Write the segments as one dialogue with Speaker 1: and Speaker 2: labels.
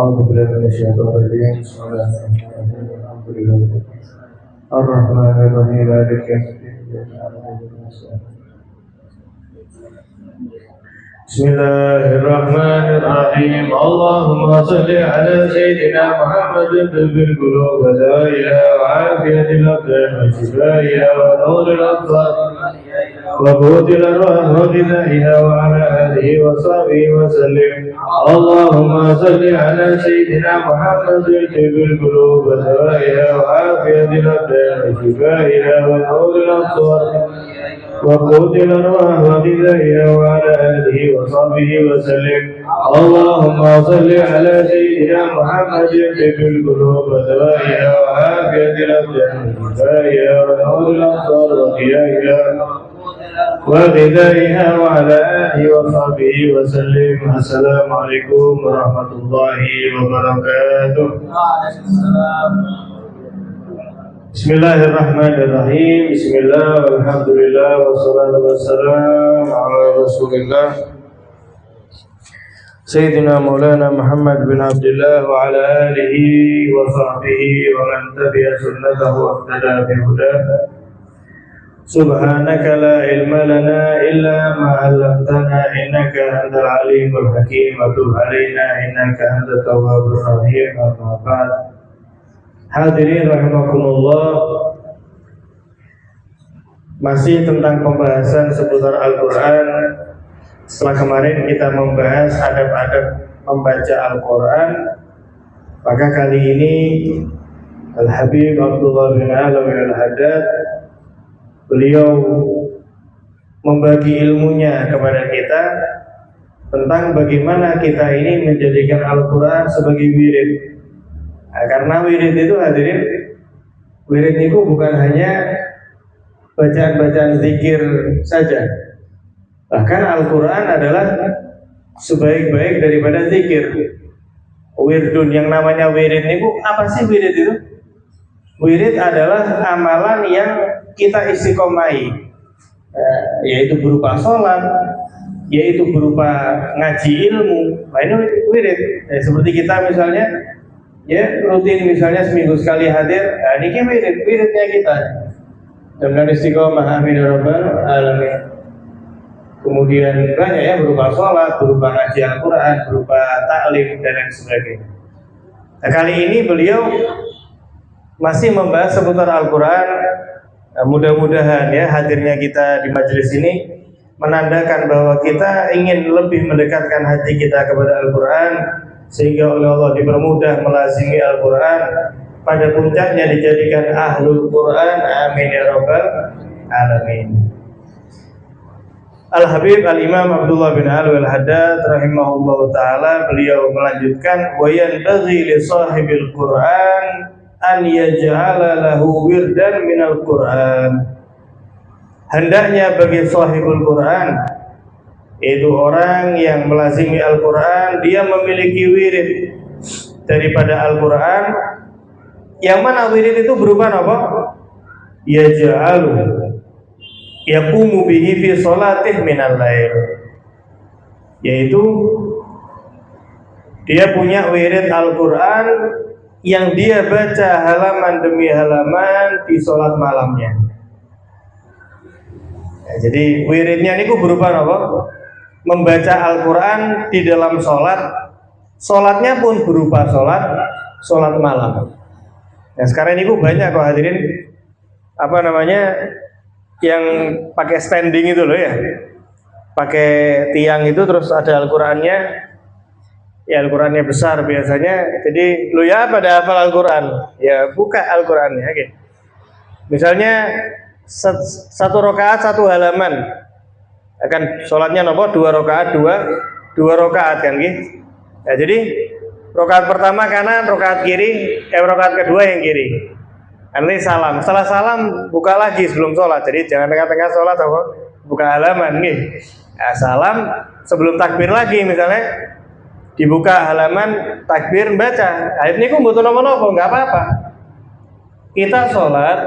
Speaker 1: أعوذ بالله من الشيطان الرجيم بسم الله الرحمن الرحيم الحمد لله الرحمن الرحيم مالك يوم الدين بسم الله الرحمن الرحيم اللهم صل على سيدنا محمد طب القلوب ودائها وعافية الأبدان وشفائها ونور الأبصار وقوت الأرواح وغذائها وعلى آله وصحبه وسلم اللهم صل على سيدنا محمد طب القلوب ودائها وعافية الأبدان وشفائها ونور الأبصار وقوت الأرواح وغذائها وعلى آله وصحبه وسلم اللهم صل على سيدنا محمد طب القلوب ودوائها وعافية الأبدان وشفائها ونور الأبصار وغذائها وعلى آله وصحبه وسلم. السلام عليكم ورحمة الله وبركاته. Bismillahirrahmanirrahim. Bismillah walhamdulillah wassalatu wassalamu ala rasulillah Sayyidina Maulana Muhammad bin Abdullah wa ala alihi wa sahbihi wa man tabi'a sunnatahu wa iqtada bi hudah. Subhanaka la ilma lana illa ma 'allamtana innaka antal alimul hakim wa tub 'alaina innaka antat tawwabur rahim. Amma ba'd. Hadirin rahimakumullah, masih tentang pembahasan seputar Al-Quran. Setelah kemarin kita membahas adab-adab membaca Al-Quran, maka kali ini Al-Habib Abdullah bin Alawi Al-Haddad, beliau membagi ilmunya kepada kita tentang bagaimana kita ini menjadikan Al-Quran sebagai wirid. Nah, karena wirid itu hadirin, wirid itu bukan hanya bacaan-bacaan zikir saja. Bahkan Al-Quran adalah sebaik-baik daripada zikir. Wirdun, yang namanya wirid itu, apa sih wirid itu? Wirid adalah amalan yang kita istiqomahi, yaitu berupa sholat, yaitu berupa ngaji ilmu. Nah, ini wirid. Seperti kita misalnya, ya rutin misalnya seminggu sekali hadir, nah ini wiridnya kita. Dengan istiqomah, amin ya rabbal alamin. Kemudian banyak ya, berupa sholat, berupa ngaji Al-Quran, berupa taklim dan lain sebagainya. Nah, kali ini beliau masih membahas seputar Al-Quran. Nah, mudah-mudahan ya hadirnya kita di majelis ini menandakan bahwa kita ingin lebih mendekatkan hati kita kepada Al-Quran, sehingga oleh Allah dipermudah melazimi Al-Quran, pada puncaknya dijadikan ahlul Quran. Amin ya rabbal alamin. Al-Habib Al-Imam Abdullah bin Alawi Al-Haddad rahimahullah ta'ala, beliau melanjutkan, wa yanbaghi li sahibil Quran an yaj'ala lahu wirdan minal Quran. Hendaknya bagi sahibul Quran, yaitu orang yang melazimi Al-Quran, dia memiliki wirid daripada Al-Quran. Yang mana wirid itu berupa apa? Yaj'alu yaqumu bihi fi sholatih minal lail, yaitu dia punya wirid Al-Quran yang dia baca halaman demi halaman di sholat malamnya. Ya, jadi wiridnya ini berupa apa? Membaca Al-Quran di dalam sholat, sholatnya pun berupa sholat malam. Nah, sekarang ini banyak kok hadirin, apa namanya, yang pakai standing itu loh ya, pakai tiang itu terus ada Al-Qurannya, ya Al-Qurannya besar biasanya. Jadi lu ya pada hafal Al-Quran, ya buka Al-Qurannya. Oke. Misalnya satu rakaat satu halaman, akan sholatnya nopo 2 rakaat 2 rakaat kan gitu. Ya, jadi rakaat pertama kanan, rakaat kiri, rakaat kedua yang kiri. Nanti salam, setelah salam buka lagi sebelum sholat. Jadi jangan tengah-tengah sholat apa buka halaman nih. Ya, salam sebelum takbir lagi misalnya, dibuka halaman takbir baca. Nah, ini aku butuh nopo-nopo, nggak apa-apa. Kita sholat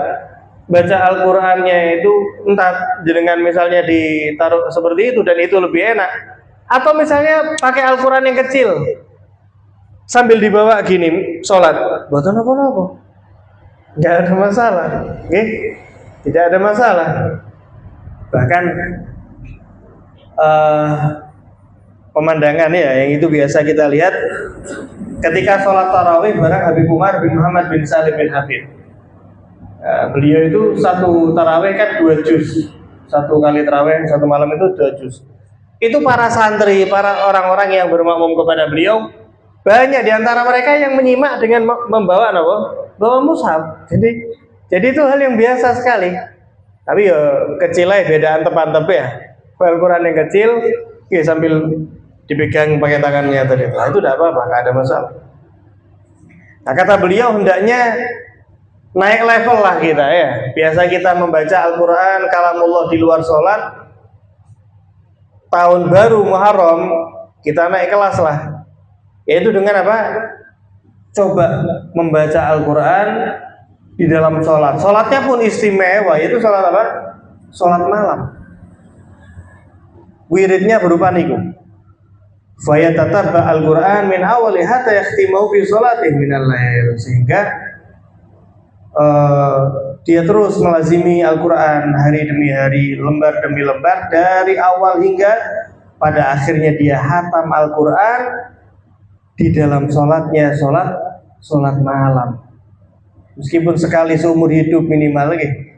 Speaker 1: baca Al-Qurannya itu entah jenengan misalnya ditaruh seperti itu dan itu lebih enak, atau misalnya pakai Al-Quran yang kecil. sambil dibawa gini sholat, boten apa-apa, nggak ada masalah, okay? Tidak ada masalah. Bahkan pemandangan ya yang itu biasa kita lihat ketika sholat tarawih bareng Habib Umar bin Muhammad bin Salim bin Habib. Beliau itu satu tarawih kan 2 juz, satu kali tarawih satu malam itu 2 juz. Itu para santri, para orang-orang yang bermakmum kepada beliau, banyak diantara mereka yang menyimak dengan membawa apa? Bawa mushaf. Jadi itu hal yang biasa sekali. Tapi ya kecil aja bedaan tepan-tepi ya. Al-Quran yang kecil, ya sambil dipegang pakai tangannya tadi. Nah, itu tidak apa-apa, nggak ada masalah. Nah, kata beliau hendaknya naik level lah kita ya. Biasa kita membaca Al-Quran, kalamullah di luar sholat. Tahun baru Muharram kita naik kelas lah. Yaitu dengan apa? Coba membaca Al-Quran di dalam sholat. Sholatnya pun istimewa, yaitu sholat apa? Sholat malam. Wiridnya berupa niku. Fayatatabba Al-Quran min awali hatta yakhtimahu fi sholatih minal lail. Sehingga dia terus melazimi Al-Quran hari demi hari, lembar demi lembar, dari awal hingga pada akhirnya dia hatam Al-Quran di dalam sholatnya, sholat malam. Meskipun sekali seumur hidup minimal lagi.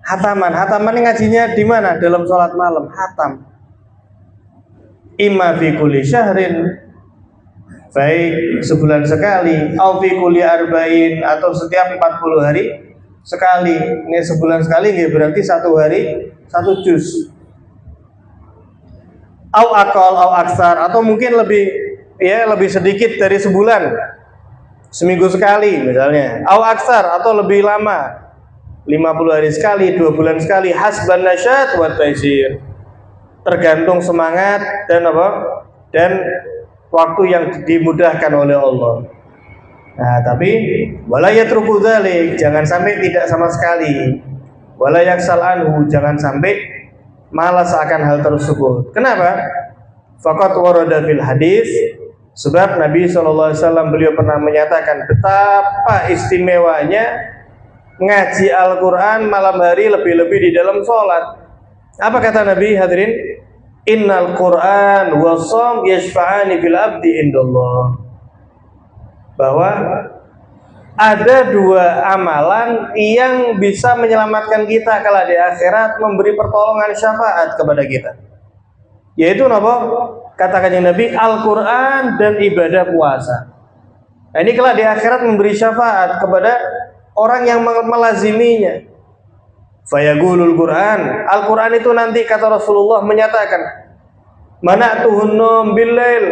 Speaker 1: Hataman ini ngajinya di mana? Dalam sholat malam, hatam. Imma fi kulli syahrin, baik sebulan sekali, au fi kulli arba'in, atau setiap 40 hari sekali. Ini sebulan sekali ya berarti 1 hari 1 juz. Au aqal au aksar, atau mungkin lebih sedikit dari sebulan. Seminggu sekali misalnya. Au aksar, atau lebih lama. 50 hari sekali, 2 bulan sekali, hasban nasyat wa taisir. Tergantung semangat dan waktu yang dimudahkan oleh Allah. Nah, tapi wala yatruku dzalik, jangan sampai tidak sama sekali. Wala yaksal anhu, jangan sampai malas akan hal tersebut. Kenapa? Faqat warada fil hadis, sebab Nabi SAW beliau pernah menyatakan betapa istimewanya ngaji Al-Quran malam hari, lebih-lebih di dalam sholat. Apa kata Nabi hadirin? Innal Quran wa shom yashfa'ani fil abdi indallah. Bahwa ada 2 amalan yang bisa menyelamatkan kita kala di akhirat, memberi pertolongan syafaat kepada kita. Yaitu apa? Kata kanjeng Nabi, Al-Quran dan ibadah puasa. Nah, ini kala di akhirat memberi syafaat kepada orang yang melaziminya. Fayaqulul Quran, Al-Quran itu nanti kata Rasulullah menyatakan, mana'tuhun billail,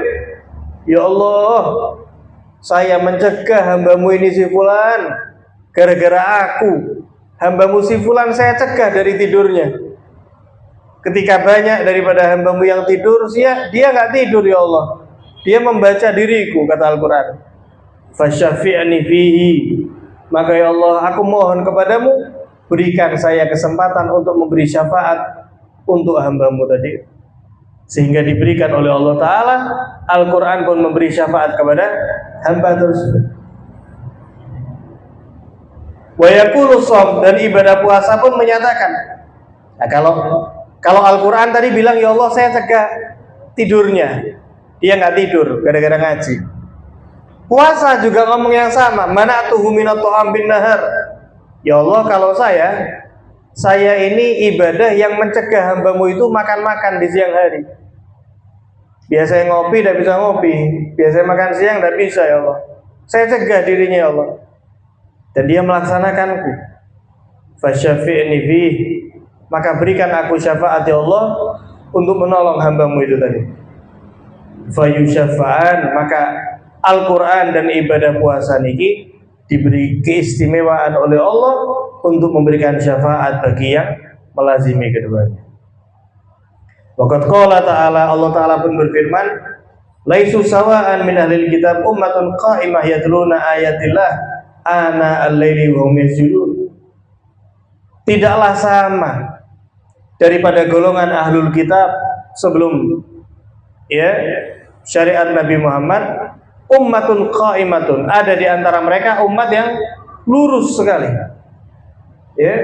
Speaker 1: ya Allah, saya mencegah hambamu ini si fulan, gara-gara aku, hambamu si fulan saya cegah dari tidurnya. Ketika banyak daripada hambamu yang tidur, dia nggak tidur ya Allah, dia membaca diriku, kata Al-Quran. Fasyafi'ni fihi, maka ya Allah aku mohon kepadamu, berikan saya kesempatan untuk memberi syafaat untuk hambamu tadi. Sehingga diberikan oleh Allah Ta'ala, Al-Quran pun memberi syafaat kepada hamba tersebut. Wa yaqulu shom, dan ibadah puasa pun menyatakan. Nah, kalau Al-Quran tadi bilang ya Allah saya cegah tidurnya, dia nggak tidur gara-gara ngaji. Puasa juga ngomong yang sama, mana'tuhu minat ta'am bin nahar. Ya Allah, kalau saya ini ibadah yang mencegah hambamu itu makan-makan di siang hari. Biasanya ngopi, tidak bisa ngopi. Biasanya makan siang, tidak bisa ya Allah. Saya cegah dirinya ya Allah. Dan dia melaksanakanku. Fasyafi'ni fihi, maka berikan aku syafaat ya Allah untuk menolong hambamu itu tadi. Fayusyafa'an, maka Al-Quran dan ibadah puasa niki diberi keistimewaan oleh Allah untuk memberikan syafaat bagi yang melazimi keduanya. Waqad qala ta'ala, Allah Ta'ala pun berfirman, laisu sawa'an min ahlil kitab ummatun qa'imah yatluna ayatillah ana al-laili wa hum yasjudun. Tidaklah sama daripada golongan ahlul kitab sebelum syariat Nabi Muhammad, ummatun qaimatun, ada di antara mereka umat yang lurus sekali. Ya.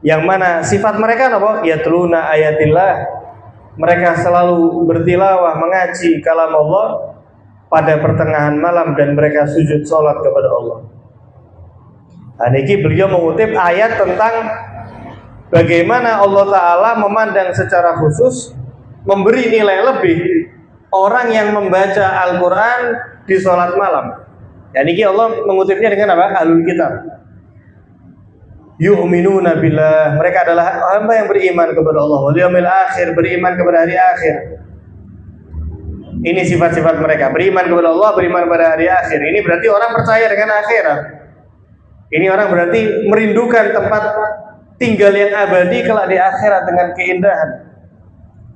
Speaker 1: Yang mana sifat mereka apa? Yatluna ayatillah. Mereka selalu bertilawah, mengaji kalam Allah pada pertengahan malam dan mereka sujud salat kepada Allah. Nah, niki beliau mengutip ayat tentang bagaimana Allah Ta'ala memandang secara khusus, memberi nilai lebih orang yang membaca Al-Quran di sholat malam. Dan ini Allah mengutipnya dengan apa? Ahlul kitab. Yu'minuna billah, mereka adalah hamba yang beriman kepada Allah, wal yaumil akhir, beriman kepada hari akhir. Ini sifat-sifat mereka, beriman kepada Allah, beriman kepada hari akhir. Ini berarti orang percaya dengan akhirat. Ini orang berarti merindukan tempat tinggal yang abadi kelak di akhirat dengan keindahan.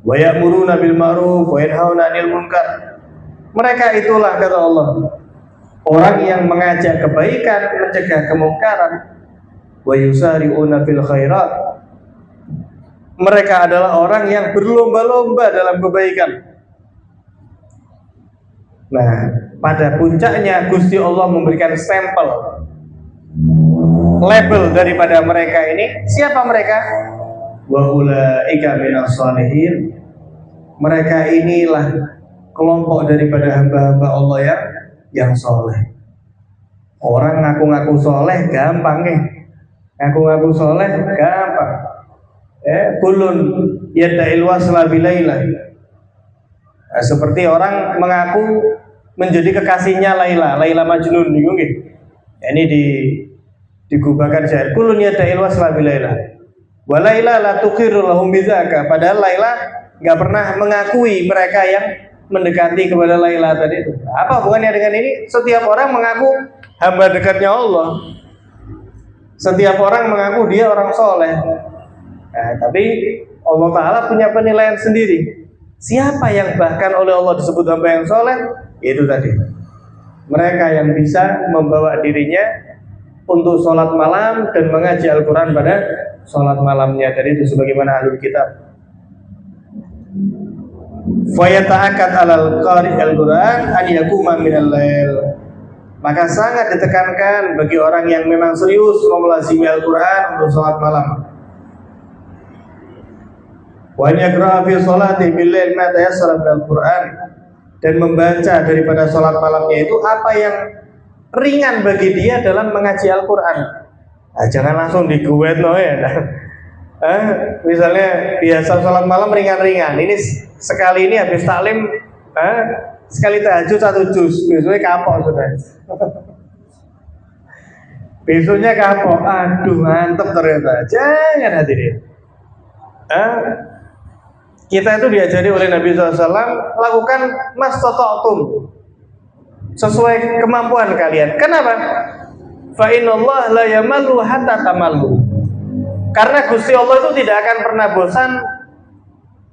Speaker 1: Wa ya'muruna bil ma'ruf wa yanhauna 'anil munkar. Mereka itulah, kata Allah, orang yang mengajak kebaikan, mencegah kemungkaran. Wa yusari'una fil khairat. Mereka adalah orang yang berlomba-lomba dalam kebaikan. Nah, pada puncaknya Gusti Allah memberikan stempel, label daripada mereka ini. Siapa mereka? Wa ulaika minas shalihin. Mereka inilah kelompok daripada hamba-hamba Allah yang soleh. Orang ngaku-ngaku soleh gampang nih. Ngaku-ngaku soleh gampang. Kulun yada'il wasla bilailah. Nah, seperti orang mengaku menjadi kekasihnya Laila Majnun, ini digubahkan syair. Kulun yada'il wasla bilailah. Wa Laila la tuqirru lahum bidzaka. Padahal Laila enggak pernah mengakui mereka yang mendekati kepada Laila tadi itu. Apa hubungannya dengan ini? Setiap orang mengaku hamba dekatnya Allah. Setiap orang mengaku dia orang soleh. Nah, tapi Allah Ta'ala punya penilaian sendiri. Siapa yang bahkan oleh Allah disebut hamba yang soleh? Itu tadi, mereka yang bisa membawa dirinya untuk sholat malam dan mengaji Al-Quran pada sholat malamnya. Tadi itu sebagaimana ahlul kitab. Fayata'akad alal qari al-Quran an yakuma minal lail. Maka sangat ditekankan bagi orang yang memang serius memelazimi Al-Quran untuk sholat malam. Wa yaqra'a fi sholati bil-lail ma tayassara minal Quran, dan membaca daripada sholat malamnya itu apa yang ringan bagi dia dalam mengaji Al-Quran. Nah, jangan langsung diguet ya. Misalnya biasa sholat malam ringan-ringan. Ini sekali ini habis taklim, sekali tahajud 1 juz, besoknya kapok sudah. Besoknya kapok, aduh mantep ternyata. Jangan hadirin. Kita itu diajari oleh Nabi SAW, lakukan mastata'tum, sesuai kemampuan kalian. Kenapa? Fa innallaha la yamallu hatta tamallu. Karena Gusti Allah itu tidak akan pernah bosan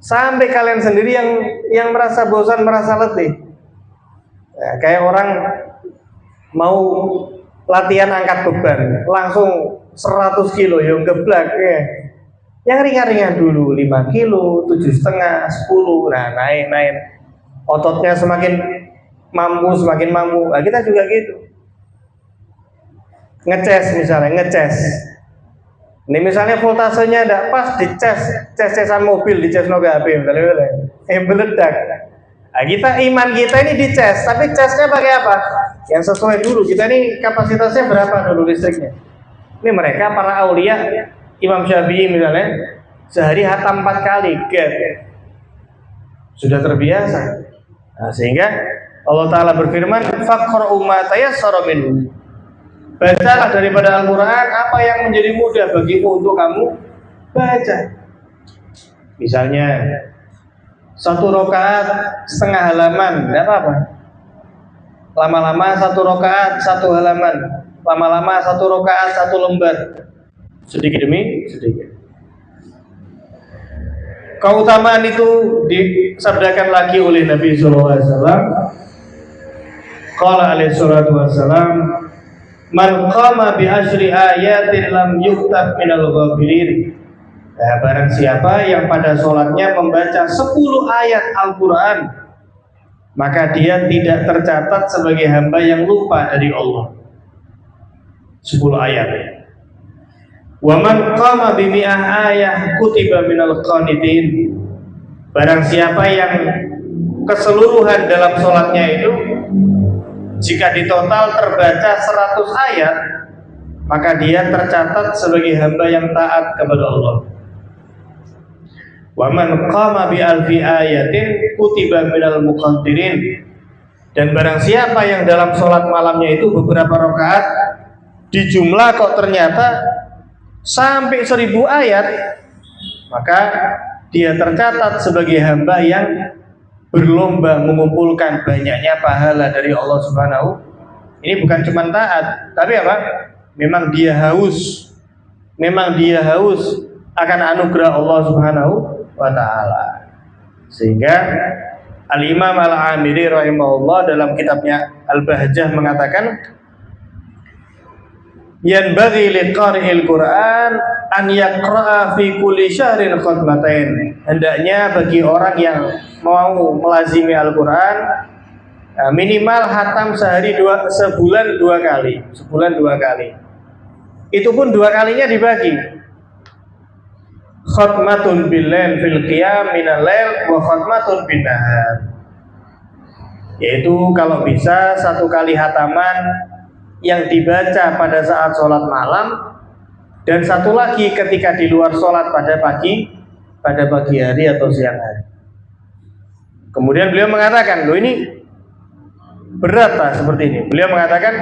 Speaker 1: sampai kalian sendiri yang merasa bosan, merasa letih. Ya, kayak orang mau latihan angkat beban, langsung 100 kilo yang geblak ya. Yang ringan-ringan dulu, 5 kilo, 7,5, 10, nah naik. Ototnya semakin mampu. Nah, kita juga gitu. Ngeces misalnya, ini misalnya voltasenya tidak pas, ces-cesan mobil, dicas noga HP misalnya, meledak. Nah, iman kita ini dicas, tapi casnya pakai apa? Yang sesuai dulu. Kita ini kapasitasnya berapa dulu listriknya? Ini mereka para aulia, Imam Syafi'i misalnya, sehari hatam 4 kali, sudah terbiasa. Nah, sehingga Allah Ta'ala berfirman, faqra'u ma tayassara minhu. Bacalah daripada Al-Quran apa yang menjadi mudah bagimu untuk kamu baca. Misalnya 1 rakaat setengah halaman, tidak apa-apa. Lama-lama 1 rakaat 1 halaman, lama-lama 1 rakaat 1 lembar, sedikit demi sedikit. Keutamaan itu disabdakan lagi oleh Nabi SAW. Qala alaihi salatu wassalam, man qama bi asyri ayatin lam yuktab minal ghafilin. Nah, barang siapa yang pada sholatnya membaca 10 ayat Al-Quran, maka dia tidak tercatat sebagai hamba yang lupa dari Allah. 10 ayat. Wa man qama bi mi'ah ayah kutiba minal qanitin. Barang siapa yang keseluruhan dalam sholatnya itu, jika di total terbaca 100 ayat, maka dia tercatat sebagai hamba yang taat kepada Allah. Wa man qama bi alfi ayatin kutiba minal muqaddirin. Dan barang siapa yang dalam sholat malamnya itu beberapa rakaat, di jumlah kok ternyata sampai 1000 ayat, maka dia tercatat sebagai hamba yang berlomba mengumpulkan banyaknya pahala dari Allah Subhanahu. Ini bukan cuma taat, tapi apa? Memang dia haus akan anugerah Allah Subhanahu wa ta'ala. Sehingga Al-Imam Al-Amiri rahimahullah dalam kitabnya Al-Bahjah mengatakan, yanbaghi liqari'il Qur'an an yaqra'a fi kulli syahrin khatmatain. Hendaknya bagi orang yang mau melazimi Al-Qur'an minimal hatam sebulan dua kali. Itu pun 2 kalinya dibagi. Khatmatun bil lail fil qiyam minal lail wa khatmatun bin nahar. Yaitu kalau bisa 1 kali hataman yang dibaca pada saat sholat malam, dan 1 lagi ketika di luar sholat pada pagi hari atau siang hari. Kemudian beliau mengatakan, loh ini berat tak seperti ini? Beliau mengatakan,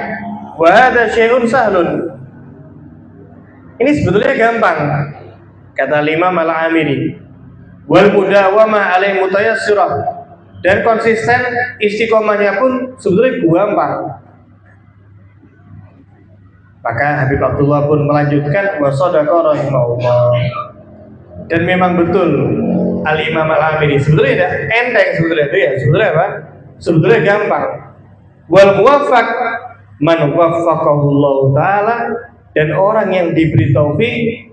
Speaker 1: wa hadza syai'un sahlun. Ini sebetulnya gampang, kata Imam Al-Amiri. Wal mudawamah alaihi mutayassirah. Dan konsisten istiqomahnya pun sebetulnya gampang. Maka Habib Abdullah pun melanjutkan, wa shadaqa rahimahullah. Dan memang betul Al-Imam Al-Amiri sebetulnya tidak enteng sebetulnya itu ya. Sebetulnya apa? Sebetulnya gampang. Wal muwaffaq man waffaqahullahu taala. Dan orang yang diberi taufik,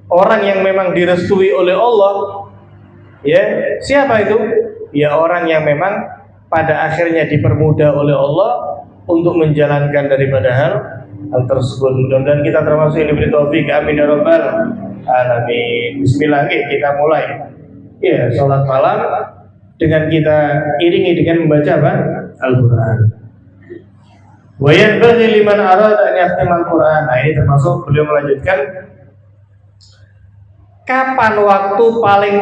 Speaker 1: orang yang memang direstui oleh Allah, ya, siapa itu? Ya orang yang memang pada akhirnya dipermudah oleh Allah untuk menjalankan daripada hal tersebut. Mudah-mudahan kita termasuk yang diberi taufik. Amin ya rabbal alamin. Bismillah, kita mulai. Ya, sholat malam dengan kita iringi dengan membaca apa? Al-Quran. Wa yanbaghi liman arada an yahtimal Quran. Nah, ini termasuk beliau melanjutkan, kapan waktu paling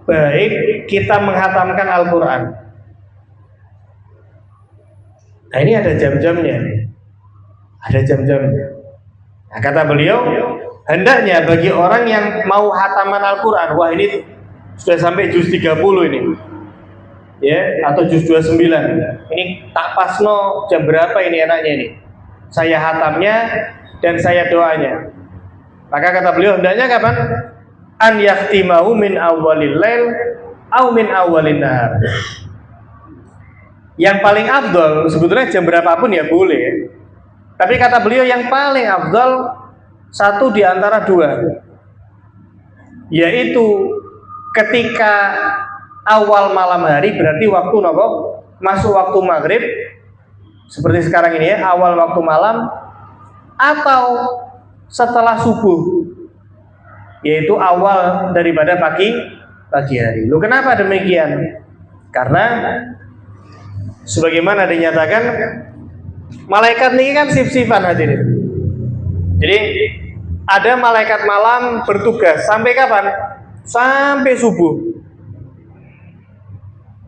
Speaker 1: baik kita menghatamkan Al-Quran. Nah, ini ada jam-jamnya. Nah, kata beliau, hendaknya bagi orang yang mau hataman Al-Quran, wah ini sudah sampai juz 30 ini, ya, atau juz 29. Ini tak pasno jam berapa ini enaknya ini. Saya hatamnya dan saya doanya. Maka kata beliau, hendaknya kapan? An yahtimahu min awwalil lail au min awwalin nahar. Yang paling afdal sebetulnya jam berapapun ya boleh. Tapi kata beliau yang paling afdal 1 di antara 2, yaitu ketika awal malam hari, berarti waktu nopo? Masuk waktu maghrib, seperti sekarang ini ya, awal waktu malam, atau setelah subuh, yaitu awal daripada pagi hari. Loh, kenapa demikian? Karena sebagaimana dinyatakan, malaikat ini kan sif-sifan hadirin. Jadi ada malaikat malam bertugas sampai kapan? Sampai subuh.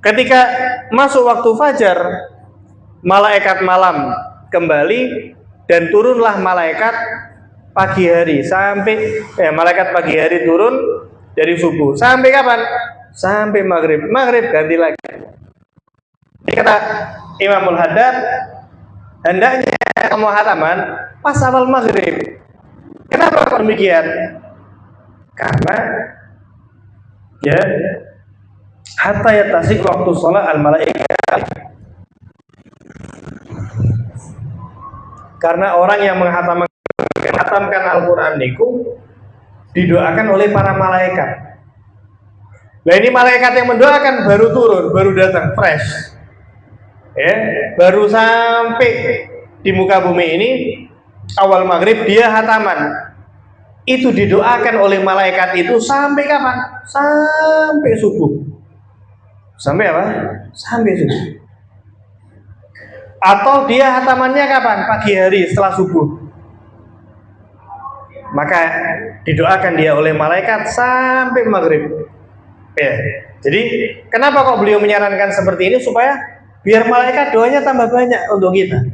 Speaker 1: Ketika masuk waktu fajar, malaikat malam kembali dan turunlah malaikat pagi hari sampai malaikat pagi hari turun dari subuh sampai kapan? Sampai maghrib. Maghrib ganti lagi. Ini kata Imamul Haddad, hendaknya kamu hataman pas awal maghrib. Kenapa demikian? Karena ya hatta yatasik waktu sholat al-malaikat. Karena orang yang menghatamkan Al-Quran niku didoakan oleh para malaikat. Nah, ini malaikat yang mendoakan baru turun, baru datang fresh. Ya, baru sampai di muka bumi ini awal maghrib dia hataman. Itu didoakan oleh malaikat itu sampai kapan? Sampai subuh. Sampai apa? Sampai subuh. Atau dia hatamannya kapan? Pagi hari setelah subuh. Maka didoakan dia oleh malaikat sampai maghrib. Ya. Jadi kenapa kok beliau menyarankan seperti ini? Supaya biar malaikat doanya tambah banyak untuk kita.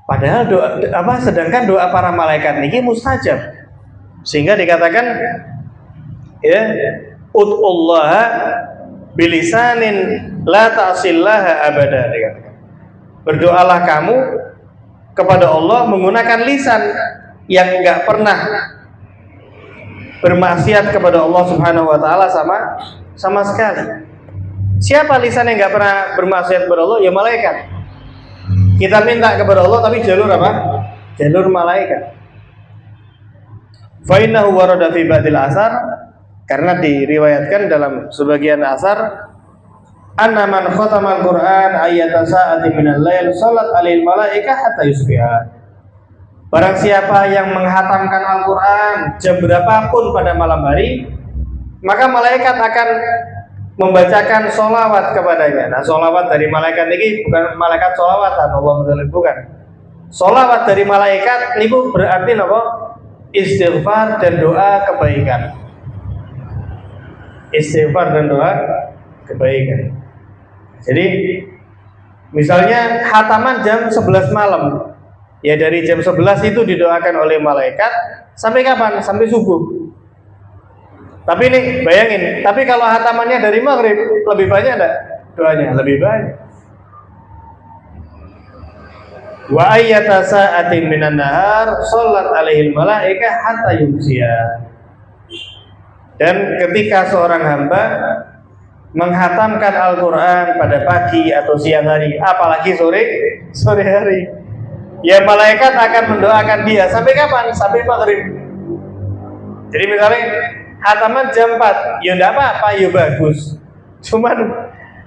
Speaker 1: Padahal sedangkan doa para malaikat niki mustajab. Sehingga dikatakan ya, ud'ullah bilisanin la ta'sillaha abada, dikatakan. Berdoalah kamu kepada Allah menggunakan lisan yang enggak pernah bermaksiat kepada Allah Subhanahu wa taala sama sekali. Siapa lisan yang enggak pernah bermaksiat kepada Allah? Ya malaikat. Kita minta kepada Allah tapi jalur apa? Jalur malaikat. Fa innahu warada fi ba'dil asar, karena diriwayatkan dalam sebagian asar, anna man khatama al-Qur'an ayata sa'ati minal lail salat alil malaikah hatta yusbiha. Barang siapa yang menghatamkan Al-Qur'an jam berapapun pada malam hari, maka malaikat akan membacakan sholawat kepadanya. Nah, sholawat dari malaikat ini bukan malaikat sholawatan, Allah bukan. Sholawat dari malaikat ini berarti apa? Istighfar dan doa kebaikan. Istighfar dan doa kebaikan. Jadi misalnya hataman jam 11 malam, ya dari jam 11 itu didoakan oleh malaikat sampai kapan? Sampai subuh. Tapi ini bayangin, tapi kalau hatamannya dari maghrib lebih banyak enggak doanya? Lebih banyak. Wa ayyata sa'atin minan nahar shallat alaihil malaikah hatta yumsiya. Dan ketika seorang hamba menghatamkan Al-Qur'an pada pagi atau siang hari, apalagi sore hari, ya malaikat akan mendoakan dia sampai kapan? Sampai maghrib. Jadi misalnya hataman jam 4, ya enggak apa-apa, ya bagus. Cuman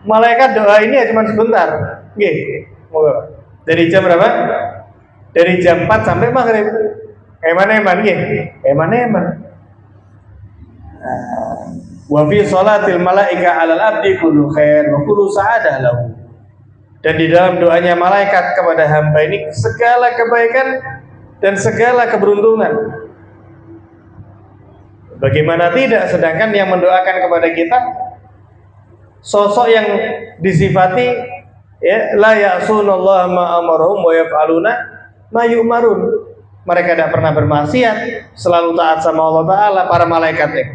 Speaker 1: malaikat doa ini ya cuman sebentar. Nggih. Dari jam berapa? Dari jam 4 sampai maghrib. Eman-eman nggih. Eman-eman. Wa fi sholatil malaika 'alal abdi kullu khair wa kullu sa'adah lahu. Dan di dalam doanya malaikat kepada hamba ini segala kebaikan dan segala keberuntungan. Bagaimana tidak, sedangkan yang mendoakan kepada kita sosok yang disifati ya la ya'sunallaha ma amarahum wa yaf'aluna ma yu'marun. Mereka tidak pernah bermaksiat, selalu taat sama Allah taala, para malaikatnya.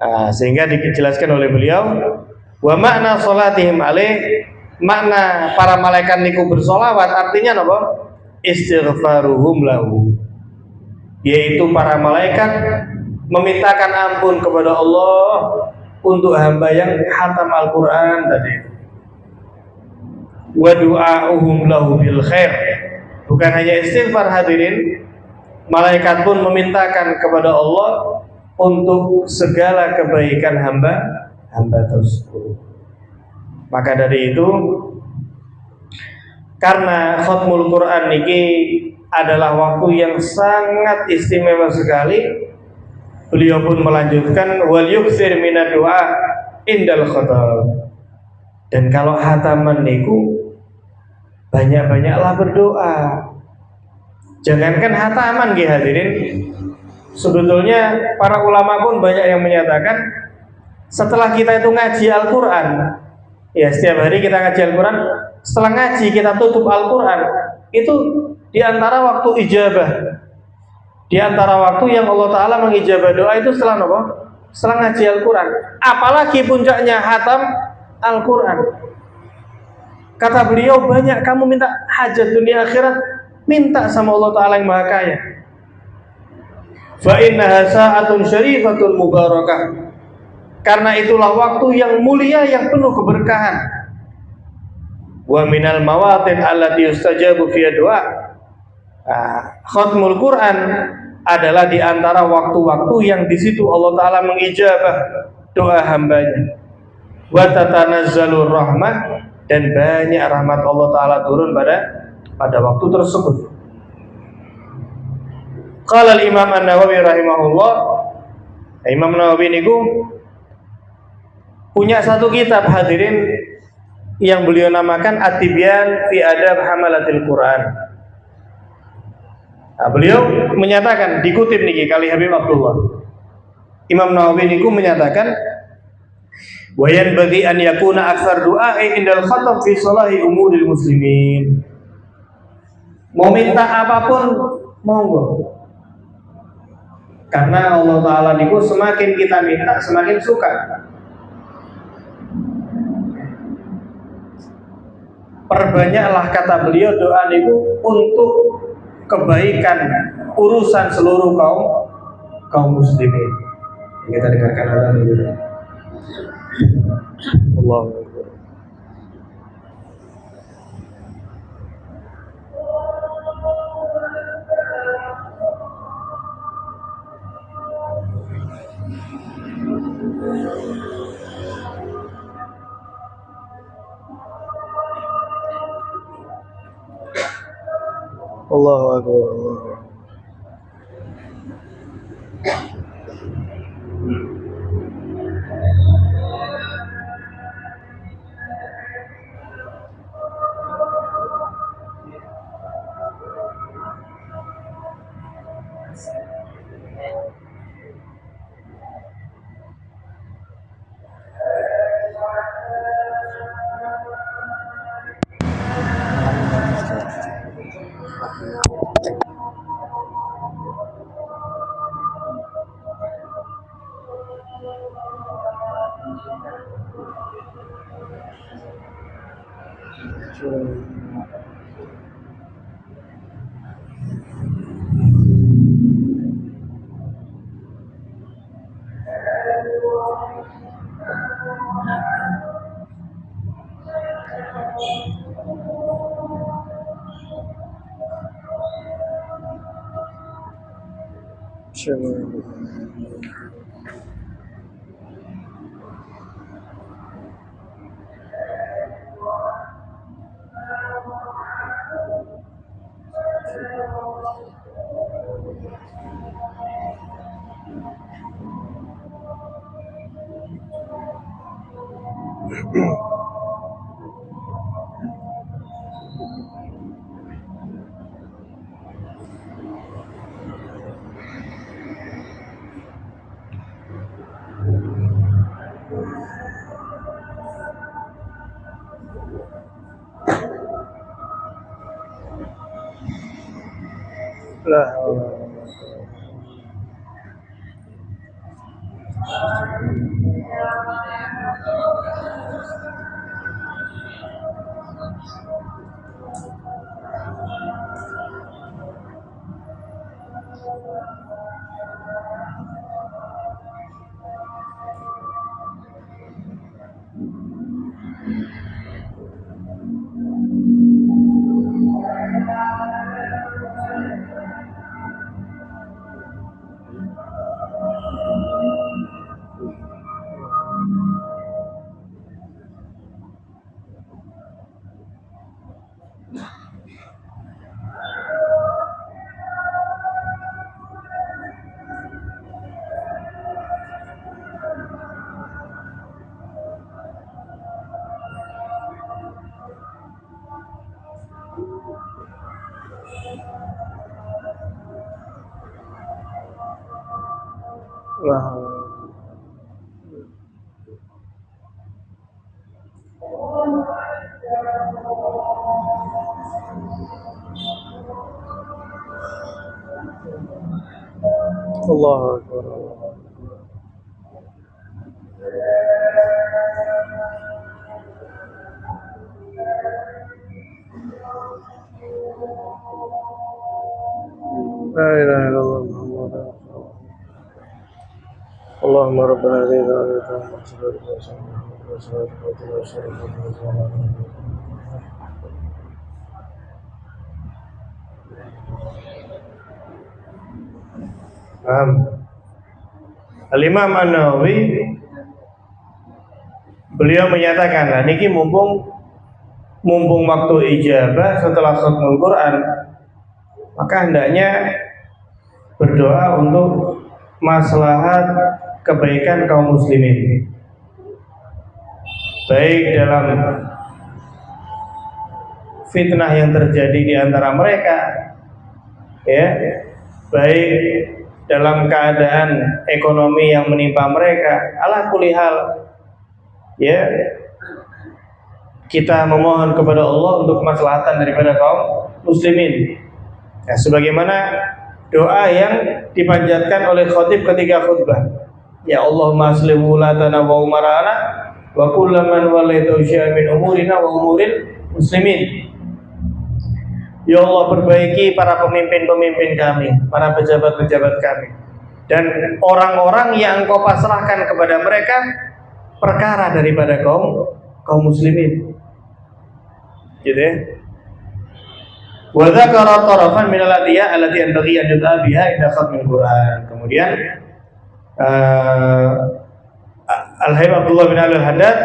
Speaker 1: Nah, sehingga dijelaskan oleh beliau wa makna salatihim alaih, makna para malaikat niku bersolawat artinya apa? Istighfaruhum lahu, yaitu para malaikat memintakan ampun kepada Allah untuk hamba yang khatam Al-Qur'an tadi. Wa du'a'uhum lahu bil khair. Bukan hanya istighfar hadirin, malaikat pun memintakan kepada Allah untuk segala kebaikan hamba tersebut. Maka dari itu, karena khatmul Qur'an niki adalah waktu yang sangat istimewa sekali, beliau pun melanjutkan wal yuktsir minad du'a indal khatam. Dan kalau hataman niku banyak-banyaklah berdoa. Jangankan hataman nggih hadirin, sebetulnya para ulama pun banyak yang menyatakan setelah kita itu ngaji Al-Qur'an, ya setiap hari kita ngaji Al-Qur'an, setelah ngaji kita tutup Al-Qur'an, itu diantara waktu ijabah, di antara waktu yang Allah Ta'ala mengijabah doa itu setelah apa? Setelah ngaji Al-Quran. Apalagi puncaknya hatam Al-Quran. Kata beliau, banyak kamu minta hajat dunia akhirat, minta sama Allah Ta'ala yang Maha Kaya. Fa innaha sa'atun syarifatun mubarakah. Karena itulah waktu yang mulia yang penuh keberkahan. Wa minal mawatin allati yustajabu fiha doa. Khatmul Quran adalah di antara waktu-waktu yang di situ Allah Ta'ala mengijabah doa hambanya. wa tatanazzalur rahmah, dan banyak rahmat Allah Ta'ala turun pada waktu tersebut. Qala al-Imam An-Nawawi rahimahullah, Imam Nawawi niku punya satu kitab hadirin yang beliau namakan At-Tibyan fi Adab Hamalatil Quran. Nah, beliau menyatakan, dikutip niki kali Habib Abdullah, Imam Nawawi niku menyatakan, wa yanbaghi an yakuna aktsar du'a'i indal khatab fi salahi umuril muslimin. Mau minta apapun monggo. Karena Allah Ta'ala niku semakin kita minta semakin suka. Perbanyaklah, kata beliau, doa niku untuk kebaikan urusan seluruh kaum muslimin. Kita dengarkan azan dulu. Allahu Akbar. Allahu Akbar. Allahu Akbar. La ilaha illallah Muhammadur Rasulullah. Allahumma rabbana hadhihi Al-Imam An-Nawawi beliau menyatakan, nah niki mumpung waktu ijabah setelah khatmul Quran, maka hendaknya berdoa untuk maslahat kebaikan kaum muslimin, baik dalam fitnah yang terjadi di antara mereka, ya, baik dalam keadaan ekonomi yang menimpa mereka. Ala kulli hal, ya, kita memohon kepada Allah untuk kemaslahatan daripada kaum muslimin. Ya, sebagaimana doa yang dipanjatkan oleh khatib ketika khutbah, ya Allahumma aslih wulatana wa umarana wa kullaman walaita syai'an min umurina wa umuril muslimin. Ya Allah, perbaiki para pemimpin-pemimpin kami, para pejabat-pejabat kami, dan orang-orang yang Engkau pasrahkan kepada mereka perkara daripada kaum muslimin. Gitu ya. Wa dzakara tarafan min al-adiyah allati yanbaghi an yud'a biha inda khatmil Quran. Kemudian Al-Habib Abdullah bin Al-Haddad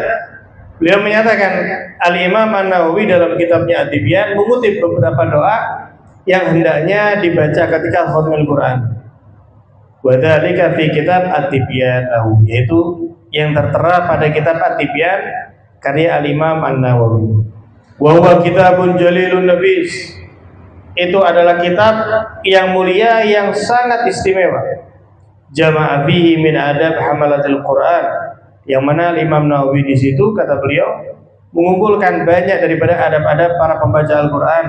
Speaker 1: beliau menyatakan, Al-Imam An-Nawawi dalam kitabnya At-Tibyan mengutip beberapa doa yang hendaknya dibaca ketika khatmul Quran. Wa dzalika fi kitab At-Tibyan, yaitu yang tertera pada kitab At-Tibyan karya Al-Imam An-Nawawi. Wa huwa kitabun jalilun nafis. Itu adalah kitab yang mulia yang sangat istimewa. Jama'a bihi min adab hamalatil Quran, yang mana Imam Nawawi di situ, kata beliau, mengumpulkan banyak daripada adab-adab para pembaca Al-Quran,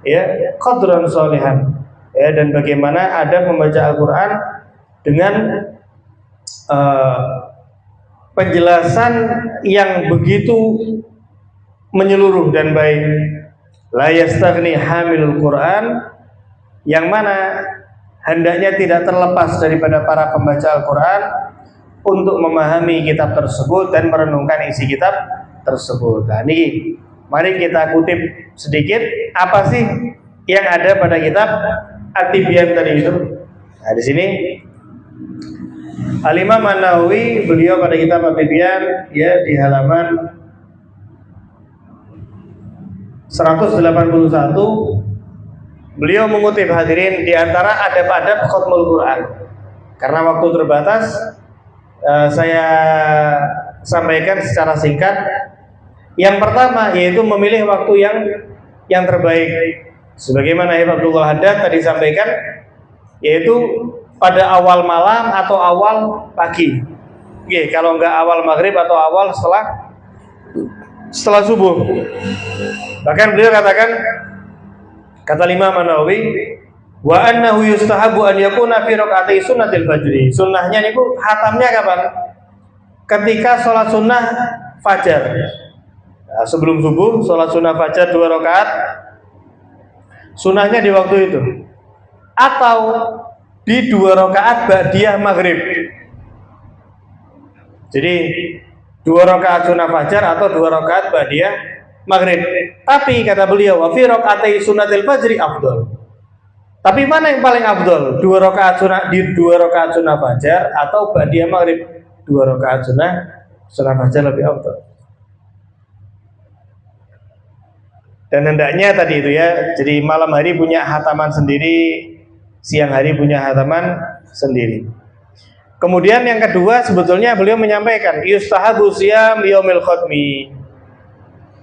Speaker 1: ya, qadran sholihan, ya, dan bagaimana adab membaca Al-Quran dengan penjelasan yang begitu menyeluruh dan baik. La yastaghni hamilul Quran, yang mana hendaknya tidak terlepas daripada para pembaca Al-Quran untuk memahami kitab tersebut dan merenungkan isi kitab tersebut. Nah, ini mari kita kutip sedikit apa sih yang ada pada kitab At-Tibyan tadi itu. Nah, di sini Al-Imam An-Nawawi beliau pada kitab At-Tibyan, ya, di halaman 181 beliau mengutip, hadirin, di antara adab-adab khatmul Quran. Karena waktu terbatas, saya sampaikan secara singkat. Yang pertama yaitu memilih waktu yang terbaik. Sebagaimana Habib Abdullah Haddad tadi sampaikan, yaitu pada awal malam atau awal pagi. Oke, kalau enggak awal maghrib atau awal setelah subuh. Bahkan beliau katakan, kata Imam An-Nawawi, wa annahu yustahabu an yakuna fi rakaati sunnatil fajri. Sunnahnya niku hatamnya kapan? Ketika sholat sunnah fajar. Nah, sebelum subuh sholat sunnah fajar 2 rakaat. Sunnahnya di waktu itu. Atau di 2 rakaat ba'diyah maghrib. Jadi 2 rakaat sunnah fajar atau 2 rakaat ba'diyah maghrib. Tapi kata beliau, wa fi rakaati sunnatil fajri afdal. Tapi mana yang paling afdal? 2 rakaat sunnah, di 2 rakaat sunnah fajar atau ba'diyah maghrib? 2 rakaat sunnah fajar lebih afdal. Dan hendaknya tadi itu, ya, jadi malam hari punya hataman sendiri, siang hari punya hataman sendiri. Kemudian yang kedua, sebetulnya beliau menyampaikan, yustahabu siyam yaumil khatmi.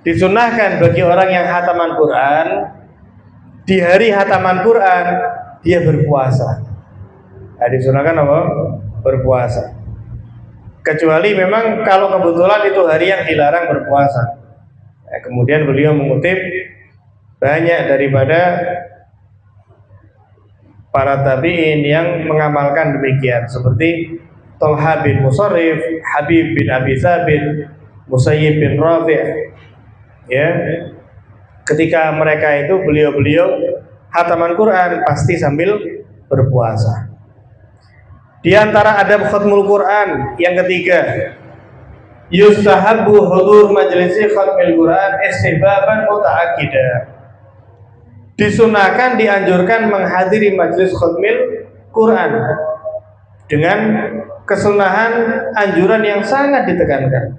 Speaker 1: Disunahkan bagi orang yang hataman Quran, di hari hataman Quran dia berpuasa. Nah, disunahkan apa? Berpuasa. Kecuali memang kalau kebetulan itu hari yang dilarang berpuasa. Nah, kemudian beliau mengutip banyak daripada para tabi'in yang mengamalkan demikian, seperti Thalha bin Musarrif, Habib bin Abi Thabit, Musayyib bin Rafi', ya. Ketika mereka itu beliau hataman Quran pasti sambil berpuasa. Di antara adab khatmul Quran yang ketiga, yustahabbu hudur majlisi khatmil Quran istihbaban muta'akkidah. Disunahkan, dianjurkan menghadiri majlis khatmil Quran dengan kesunahan anjuran yang sangat ditekankan.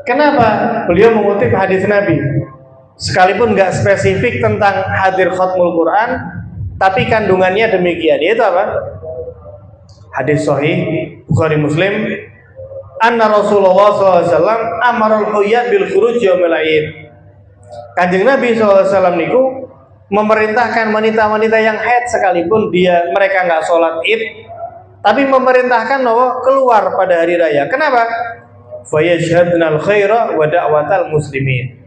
Speaker 1: Kenapa? Beliau mengutip hadis Nabi, sekalipun nggak spesifik tentang hadir khatmul Quran, tapi kandungannya demikian. Yaitu apa? Hadis sahih Bukhari Muslim, anna Rasulullah SAW amarul huyat bil khuruj yaumil Aid. Kanjeng Nabi SAW niku memerintahkan wanita-wanita yang haid sekalipun mereka nggak sholat id, tapi memerintahkan bahwa keluar pada hari raya. Kenapa? Fayashhadnal khaira wa da'watal muslimin,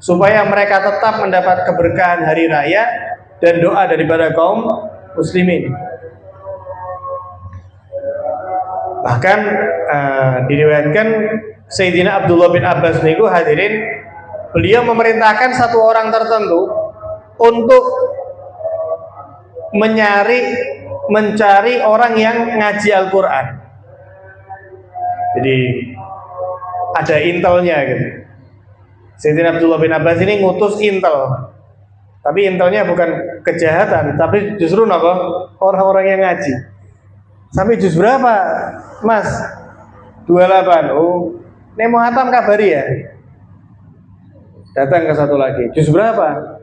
Speaker 1: supaya mereka tetap mendapat keberkahan hari raya dan doa daripada kaum muslimin. Bahkan diriwayatkan Sayyidina Abdullah bin Abbas niku hadirin, beliau memerintahkan satu orang tertentu untuk mencari orang yang ngaji Al-Quran. Jadi ada intelnya gitu. Sayyidina Abdullah bin Abbas ini ngutus intel, tapi intelnya bukan kejahatan, tapi justru orang-orang yang ngaji. Sampai juz berapa, Mas? 28. Oh, ini mau hatam kabari ya? Datang ke satu lagi. Juz berapa?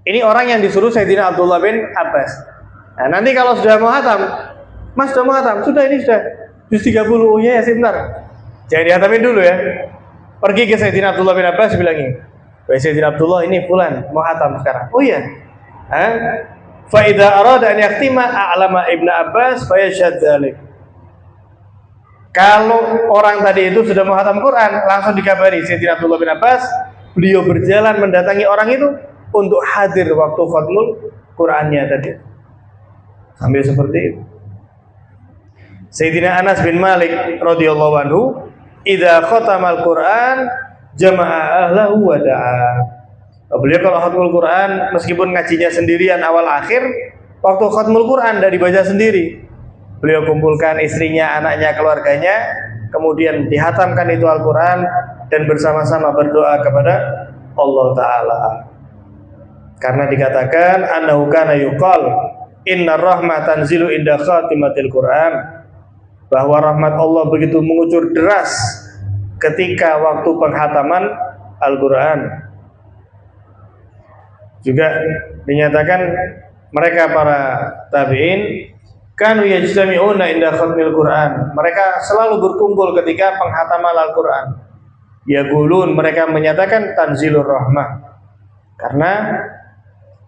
Speaker 1: Ini orang yang disuruh Sayyidina Abdullah bin Abbas. Nah, nanti kalau sudah mau hatam, Mas sudah mau hatam? Sudah, ini sudah juz 30. Oh ya, sebentar. Jangan dihatamin dulu ya. Pergi ke Sayyidina Abdullah bin Abbas, bilangin, wahai Sayyidina Abdullah, ini fulan mau hatam sekarang. Oh iya. Fa idza arada an yaktima a'lama Ibnu Abbas fa yashhad dzalik. Kalau orang tadi itu sudah mau hatam Quran, langsung dikabari Sayyidina Abdullah bin Abbas, beliau berjalan mendatangi orang itu untuk hadir waktu khatmul Qurannya tadi. Sambil seperti itu. Sayyidina Anas bin Malik radhiyallahu anhu, idza khatamal Quran jama'a ahlahu wa da'a. Beliau kalau khatmul Quran, meskipun ngajinya sendirian awal akhir, waktu khatmul Quran dari baca sendiri, beliau kumpulkan istrinya, anaknya, keluarganya, kemudian dihatamkan itu Al-Quran dan bersama-sama berdoa kepada Allah Ta'ala. Karena dikatakan annahu kana yuqal inna rahmah tanzilu inda khatimatil Quran, bahwa rahmat Allah begitu mengucur deras ketika waktu penghataman Al-Quran. Juga dinyatakan mereka para tabi'in kanu yajtami'una inda khatmil Quran, mereka selalu berkumpul ketika penghataman Al-Quran. Yaqulun, mereka menyatakan tanzilur rahmah, karena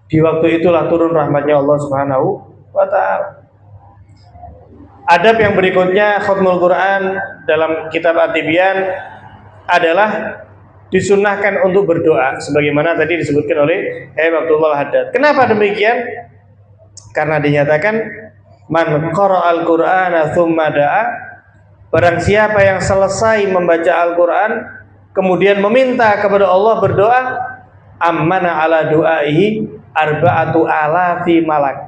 Speaker 1: di waktu itulah turun rahmatnya Allah Subhanahu wa ta'ala. Adab yang berikutnya khatmul Quran dalam kitab At-Tibyan adalah disunnahkan untuk berdoa, sebagaimana tadi disebutkan oleh Abdullah Haddad. Kenapa demikian? Karena dinyatakan man qara'al Qur'ana tsumma da'a, barang siapa yang selesai membaca Al-Quran kemudian meminta kepada Allah, berdoa, ammana ala du'aihi arba'atu alafi malak.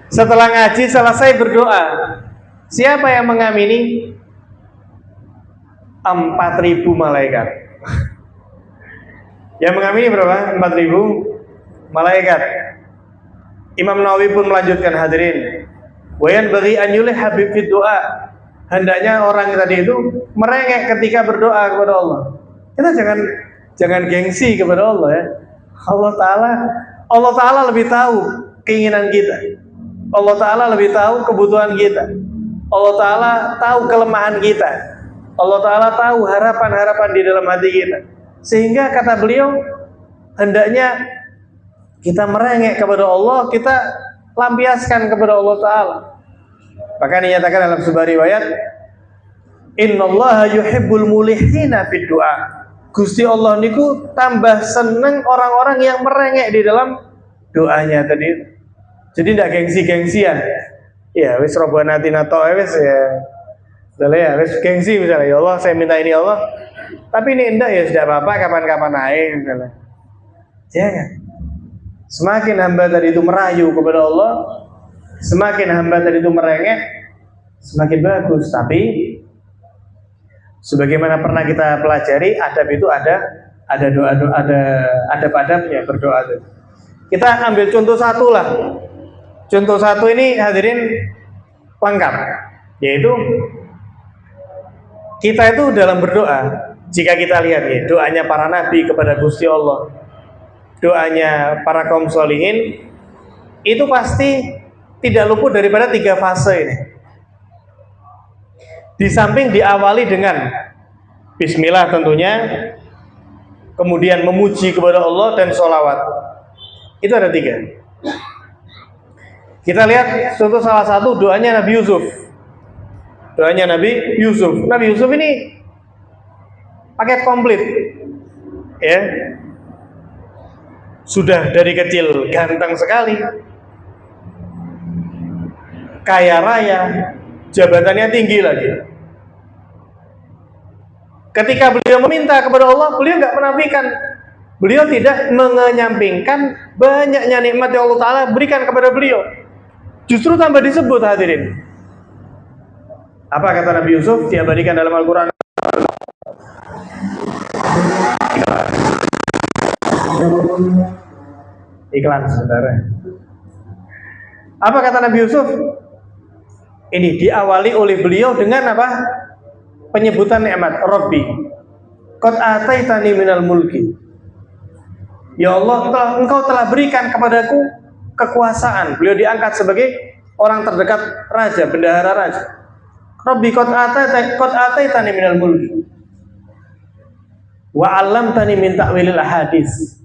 Speaker 1: Setelah ngaji selesai berdoa, siapa yang mengamini? 4.000 malaikat. Yang mengamini berapa? 4.000 malaikat. Imam Nawawi pun melanjutkan, hadirin, wayan bagi anyulih habib fit doa, hendaknya orang tadi itu merengek ketika berdoa kepada Allah. Kita jangan gengsi kepada Allah ya. Allah Ta'ala lebih tahu keinginan kita. Allah Ta'ala lebih tahu kebutuhan kita. Allah Ta'ala tahu kelemahan kita. Allah Ta'ala tahu harapan-harapan di dalam hati kita. Sehingga kata beliau, hendaknya kita merengek kepada Allah, kita lampiaskan kepada Allah Ta'ala. Bahkan dinyatakan dalam sebuah riwayat, innallaha yuhibbul mulihina fid du'a. Gusti Allah niku tambah seneng orang-orang yang merengek di dalam doanya tadi. Jadi tidak gengsi-gengsian. Ya, wis robana tinato wis ya. Ya, wis gengsi misalnya, ya Allah saya minta ini ya Allah. Tapi ini enggak ya, sudah apa-apa, kapan-kapan aja misalnya. Jangan. Semakin hamba tadi itu merayu kepada Allah, semakin hamba tadi itu merengek, semakin bagus. Tapi sebagaimana pernah kita pelajari, adab itu ada doa-doa, ada adab-adabnya berdoa itu. Kita ambil contoh satu lah. Contoh satu ini hadirin lengkap, yaitu kita itu dalam berdoa, jika kita lihat ya, doanya para nabi kepada Gusti Allah, doanya para kaum solihin, itu pasti tidak luput daripada 3 fase ini. Di samping diawali dengan bismillah tentunya, kemudian memuji kepada Allah dan sholawat. Itu ada 3. Kita lihat contoh salah satu doanya Nabi Yusuf. Doanya Nabi Yusuf. Nabi Yusuf ini paket komplit, ya. Sudah dari kecil ganteng sekali, kaya raya, jabatannya tinggi lagi. Ketika beliau meminta kepada Allah, beliau nggak menafikan, beliau tidak mengenyampingkan banyaknya nikmat yang Allah Ta'ala berikan kepada beliau. Justru tambah disebut, hadirin. Apa kata Nabi Yusuf diabadikan dalam Al-Quran? Iklan sebenarnya. Apa kata Nabi Yusuf? Ini diawali oleh beliau dengan apa? Penyebutan nikmat. Rabbi qad ataitani minal mulki. Ya Allah, engkau telah berikan kepadaku kekuasaan. Beliau diangkat sebagai orang terdekat raja, bendahara raja. Rabbi qad ataitani minal mulki wa 'allamtani min ta'wilil ahadits.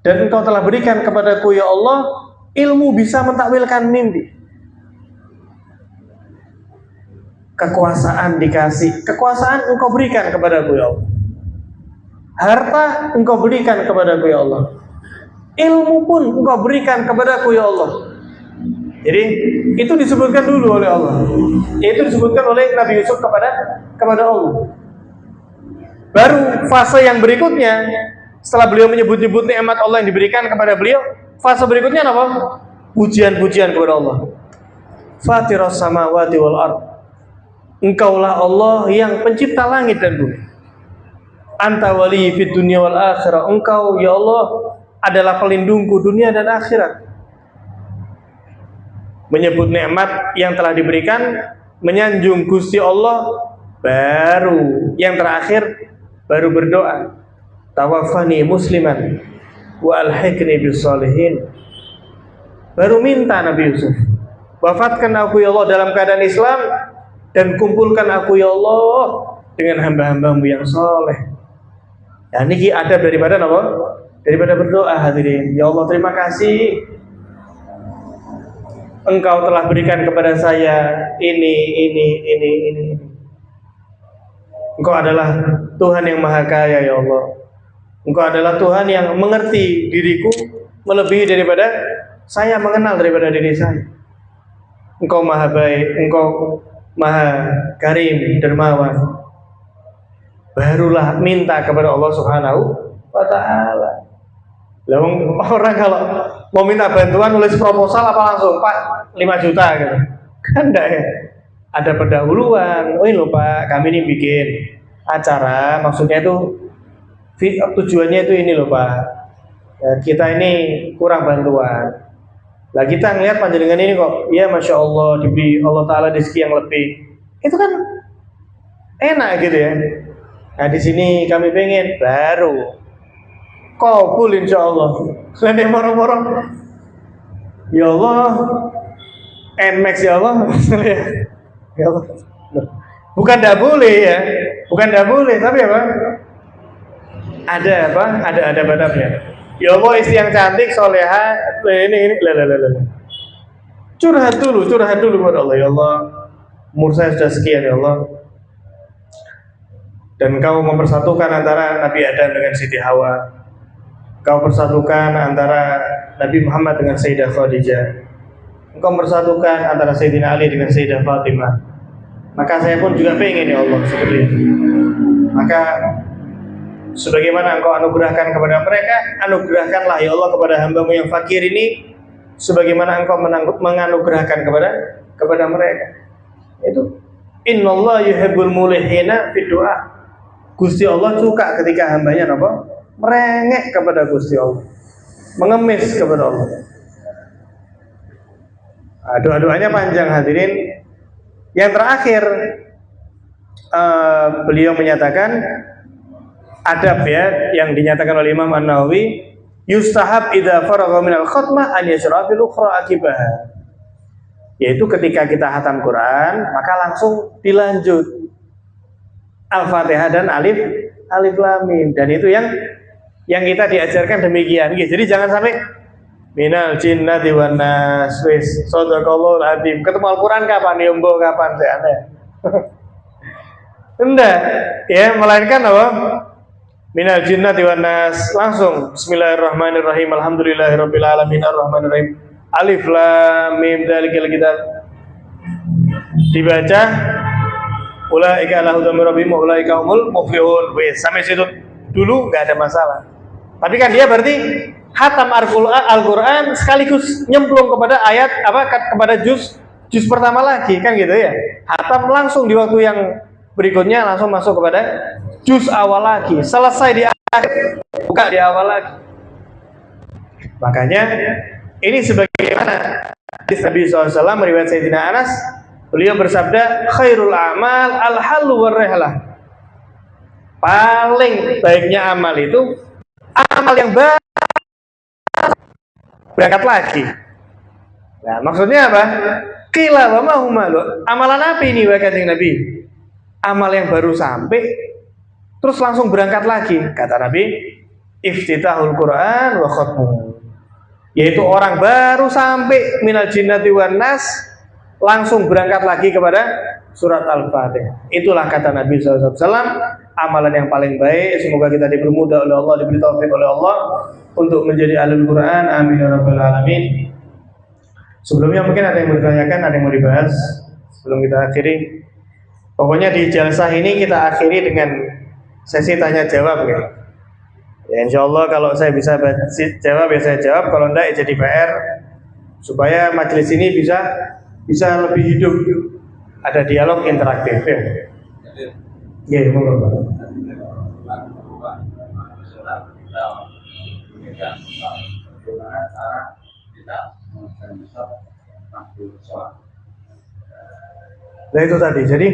Speaker 1: Dan engkau telah berikan kepadaku ya Allah ilmu bisa mentakwilkan mimpi. Kekuasaan dikasih, kekuasaan engkau berikan kepadaku ya Allah. Harta engkau berikan kepadaku ya Allah. Ilmu pun engkau berikan kepadaku ya Allah. Jadi itu disebutkan dulu oleh Allah. Itu disebutkan oleh Nabi Yusuf kepada Allah. Baru fase yang berikutnya, setelah beliau menyebut-nyebut nikmat Allah yang diberikan kepada beliau, fase berikutnya apa? Pujian-pujian kepada Allah. Fatiras samawati wal ard. Engkaulah Allah yang pencipta langit dan bumi. Anta wali fid dunya wal akhirah. Engkau ya Allah adalah pelindungku dunia dan akhirat. Menyebut nikmat yang telah diberikan, menyanjung Gusti Allah, baru yang terakhir baru berdoa, tawaffani musliman wa alhiqni bis sholihin. Baru minta Nabi Yusuf, wafatkan aku ya Allah dalam keadaan Islam dan kumpulkan aku ya Allah dengan hamba-hambamu yang soleh. Ya, ini adab daripada apa? Daripada berdoa, hadirin. Ya Allah, terima kasih Engkau telah berikan kepada saya ini. Engkau adalah Tuhan yang maha kaya ya Allah. Engkau adalah Tuhan yang mengerti diriku melebihi daripada saya mengenal daripada diri saya. Engkau maha baik, Engkau maha karim, dermawan. Barulah minta kepada Allah Subhanahu wa ta'ala. Orang kalau mau minta bantuan nulis proposal apa langsung Pak 5 juta gitu. Kan enggak ya. Ada pendahuluan. Oh ini loh Pak, kami ini bikin acara, maksudnya itu tujuannya itu ini loh Pak. Ya, kita ini kurang bantuan. Lah kita ngelihat panjenengan ini kok, ya Masya Allah diberi Allah Ta'ala rezeki yang lebih. Itu kan enak gitu ya. Nah di sini kami pengen baru kabul insya Allah. Selain moro-moro, ya Allah, NMAX ya Allah, ya Allah. Bukan tidak boleh ya, bukan tidak boleh, tapi apa? Ada apa? Ada badabnya. Ya Allah, istri yang cantik, soleha, ini, curhat dulu kepada Allah. Ya Allah, umur saya sudah sekian ya Allah. Dan Kau mempersatukan antara Nabi Adam dengan Siti Hawa. Kau persatukan antara Nabi Muhammad dengan Sayyidah Khadijah. Engkau persatukan antara Sayyidina Ali dengan Sayyidah Fatimah. Maka saya pun juga pengen ya Allah seperti itu. Maka sebagaimana Engkau anugerahkan kepada mereka, anugerahkanlah ya Allah kepada hamba-Mu yang fakir ini sebagaimana Engkau menganugerahkan kepada mereka. Itu innallaha yuhibbul mulihina fid du'a. Gusti Allah suka ketika hambanya apa? Merengek kepada Gusti Allah, mengemis kepada Allah. Doa-doanya panjang hadirin. Yang terakhir beliau menyatakan adab ya yang dinyatakan oleh Imam An-Nawawi, yustahab idza faragha minal khatmah an yashra fil ukhra akibaha. Yaitu ketika kita hatam Quran, maka langsung dilanjut Al-Fatihah dan alif lam mim. Dan itu yang kita diajarkan demikian. Jadi jangan sampai minal jinnati wan nas wis sadaqallahul azim. Ketemu Al-Qur'an kapan? Yombo kapan? Saya aneh. Enggak, ya melainkan apa? Minal jinnati wan nas langsung bismillahirrahmanirrahim alhamdulillahirabbil alamin arrahmanirrahim alif lam mim dzalikal kitab, dibaca ulaika ala hudan min rabbihim wa ulaika humul muflihun. Wes sampai situ dulu enggak ada masalah. Tapi kan dia berarti hatam Al-Qur'an sekaligus nyemplung kepada ayat kepada juz pertama lagi kan gitu ya. Hatam langsung di waktu yang berikutnya langsung masuk kepada juz awal lagi. Selesai di akhir buka di awal lagi. Makanya ini sebagaimana hadis Nabi SAW meriwayat Sayyidina Anas, beliau bersabda, khairul amal al-hallu war-rihlah. Paling baiknya amal itu amal yang baru berangkat lagi. Nah, maksudnya apa? Qila wa ma huma, amalan apa ini wahai Kanjeng Nabi? Amal yang baru sampai terus langsung berangkat lagi. Kata Nabi, iftitahul Quran wa khatmuh. Yaitu orang baru sampai minal jinnati wan nas langsung berangkat lagi kepada surat Al-Fatihah. Itulah kata Nabi SAW, amalan yang paling baik. Semoga kita dipermudah oleh Allah, diberi taufik oleh Allah untuk menjadi ahlul Quran. Amin ya rabbal alamin. Sebelumnya mungkin ada yang mau ditanyakan, ada yang mau dibahas sebelum kita akhiri. Pokoknya di jalsah ini kita akhiri dengan sesi tanya jawab ya. Ya insya Allah kalau saya bisa jawab ya saya jawab, kalau enggak ya jadi PR supaya majelis ini bisa lebih hidup, ada dialog interaktif ya. Ya, monggo. Nah itu tadi, jadi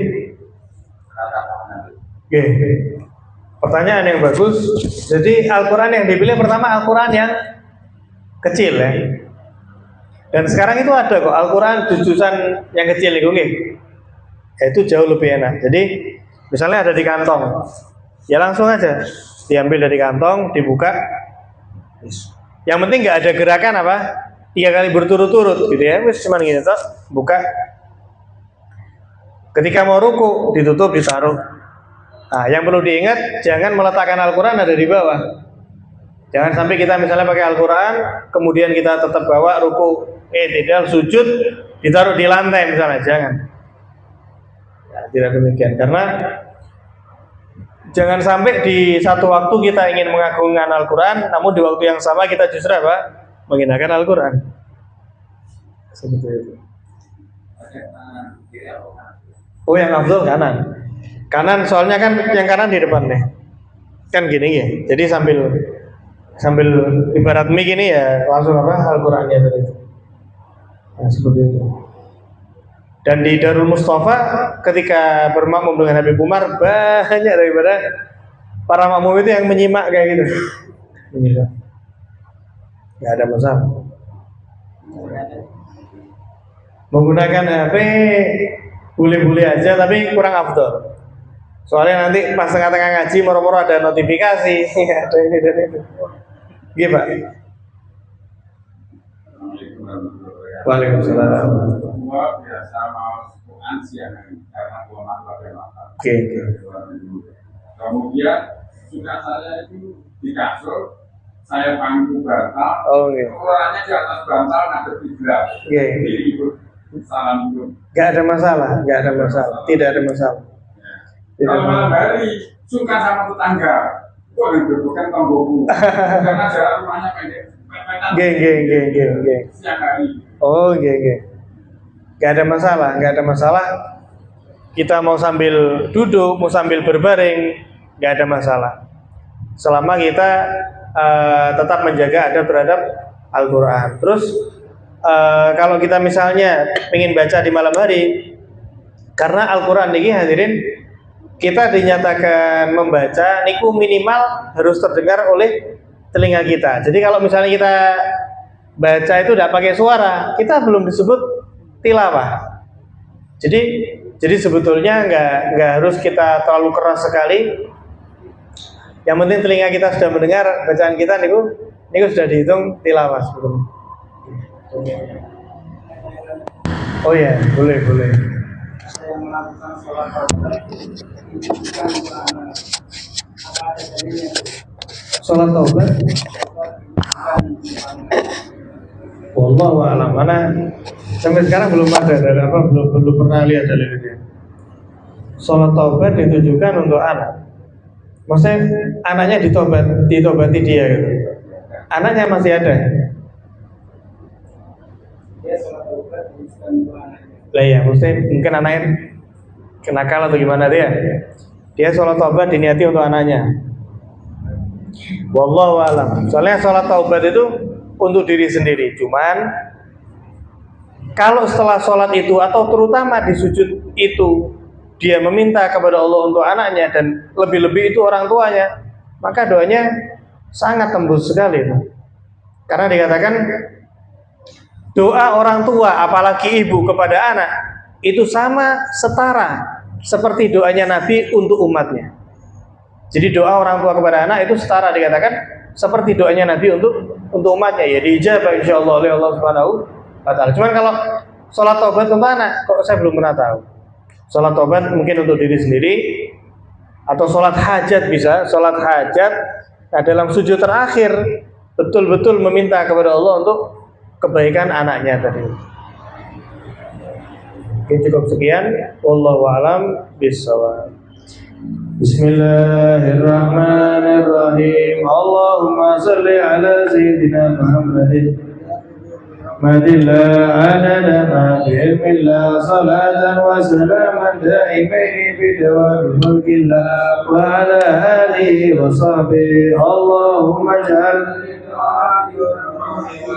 Speaker 1: pertanyaan yang bagus. Jadi Al-Quran yang dipilih pertama Al-Quran yang kecil ya. Dan sekarang itu ada kok Al-Quran jujusan yang kecil itu nih. Itu jauh lebih enak. Jadi misalnya ada di kantong, ya langsung aja diambil dari kantong, dibuka. Yang penting nggak ada gerakan 3 kali berturut-turut gitu ya. Wis cuman gini toh, buka. Ketika mau ruku ditutup, ditaruh. Nah, yang perlu diingat, jangan meletakkan Al-Quran ada di bawah. Jangan sampai kita misalnya pakai Al-Quran, kemudian kita tetap bawa ruku, tidak sujud, ditaruh di lantai misalnya, jangan. Ya, tidak demikian, karena jangan sampai di satu waktu kita ingin mengagungkan Al-Quran, namun di waktu yang sama kita justru menghinakan Al-Quran. Seperti itu. Oh, yang afdal kanan soalnya kan yang kanan di depan nih kan gini ya, jadi sambil ibarat mic ini ya langsung Al-Qurannya tadi. Nah, seperti itu. Dan di Darul Mustafa ketika bermakmum dengan Habib Umar, banyak daripada para makmum itu yang menyimak kayak gitu. Menyimak. Nggak ada masalah. Menggunakan HP boleh-boleh aja, tapi kurang afdol. Soalnya nanti pas tengah-tengah ngaji moro-moro ada notifikasi, ada ini dan itu. Gitu Pak. Waalaikumsalam.
Speaker 2: Semua biasa mau Quran siang karena ulama pakai mata.
Speaker 1: Oke.
Speaker 2: Kemudian sudah saya itu di kasur, saya pangku bantal.
Speaker 1: Oh iya.
Speaker 2: Orangnya di atas bantal ada 3.
Speaker 1: Iya.
Speaker 2: Salam dulu.
Speaker 1: Gak ada masalah, tidak ada masalah.
Speaker 2: Kalau malam hari suka sama tetangga, kok bukan tonggoku, karena jarak rumahnya pendek. Siang hari.
Speaker 1: Oh, gak ada masalah. Kita mau sambil duduk, mau sambil berbaring, gak ada masalah. Selama kita tetap menjaga adab terhadap Al-Quran. Terus kalau kita misalnya ingin baca di malam hari, karena Al-Quran ini hadirin kita dinyatakan membaca niku minimal harus terdengar oleh telinga kita. Jadi kalau misalnya kita baca itu tidak pakai suara, kita belum disebut tilawah. Jadi sebetulnya nggak harus kita terlalu keras sekali. Yang penting telinga kita sudah mendengar bacaan kita niku sudah dihitung tilawah sebetulnya. Oh ya, boleh.
Speaker 2: Saya melakukan sholat taubat.
Speaker 1: Sholat taubat. Wallahu a'lam. Mana sampai sekarang belum ada belum pernah lihat dalilnya. Sholat taubat ditujukan untuk anak. Maksudnya anaknya ditobati dia gitu. Anaknya masih ada. Lah ya, maksudnya mungkin anaknya kenakal atau gimana dia. Dia sholat taubat diniati untuk anaknya. Wallahu a'lam. Soalnya sholat taubat itu untuk diri sendiri. Cuman kalau setelah sholat itu atau terutama di sujud itu dia meminta kepada Allah untuk anaknya dan lebih-lebih itu orang tuanya, maka doanya sangat tembus sekali. Karena dikatakan doa orang tua apalagi ibu kepada anak itu sama setara seperti doanya Nabi untuk umatnya. Jadi doa orang tua kepada anak itu setara dikatakan seperti doanya Nabi untuk umatnya, ya diijabah insyaallah oleh Allah Subhanahu wa taala. Cuman kalau sholat taubat untuk anak kok saya belum pernah tahu. Sholat taubat mungkin untuk diri sendiri atau sholat hajat bisa. Sholat hajat dalam sujud terakhir betul-betul meminta kepada Allah untuk kebaikan anaknya tadi. Oke, cukup sekian. Wallahu a'lam bishawab. Bismillahirrahmanirrahim. Allahumma salli ala sayyidina Muhammadin Madillah adada ma bi'ilmillah salatan wa salaman daimaini bidawami mulkillah wa ala alihi wa sahbihi. Allahumma ja'al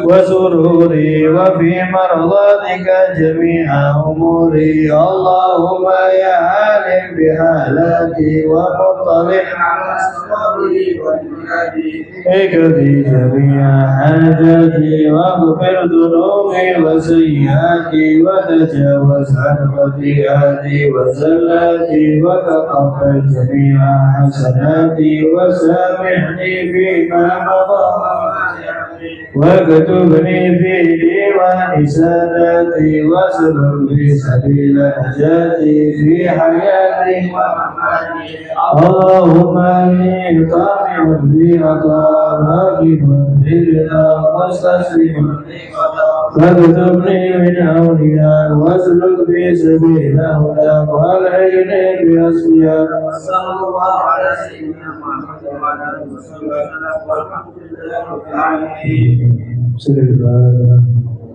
Speaker 1: وسروري وفي مرضاتك جميع أموري. اللهم يا عالم بحالاتي ومطلع على أسراري وبلادي اقضي جميع حاجاتي واغفر ذنوبي وسيئاتي وتجاوز عن خطيئاتي وزلاتي وتقبل جميع حسناتي وسامحني فيما مضى واكتبني في ديوان ساداتي واسلك في سبيل نجاتي في حياتي ومماتي. اللهم اني طامع في عطاء راغب في رضا مستسلم فاكتبني من اولياء واسلك في سبيل هداك والحقني باصفياء. صلى الله على سيدنا محمد وعلى اله وصحبه وسلم والحمد لله رب العالمين.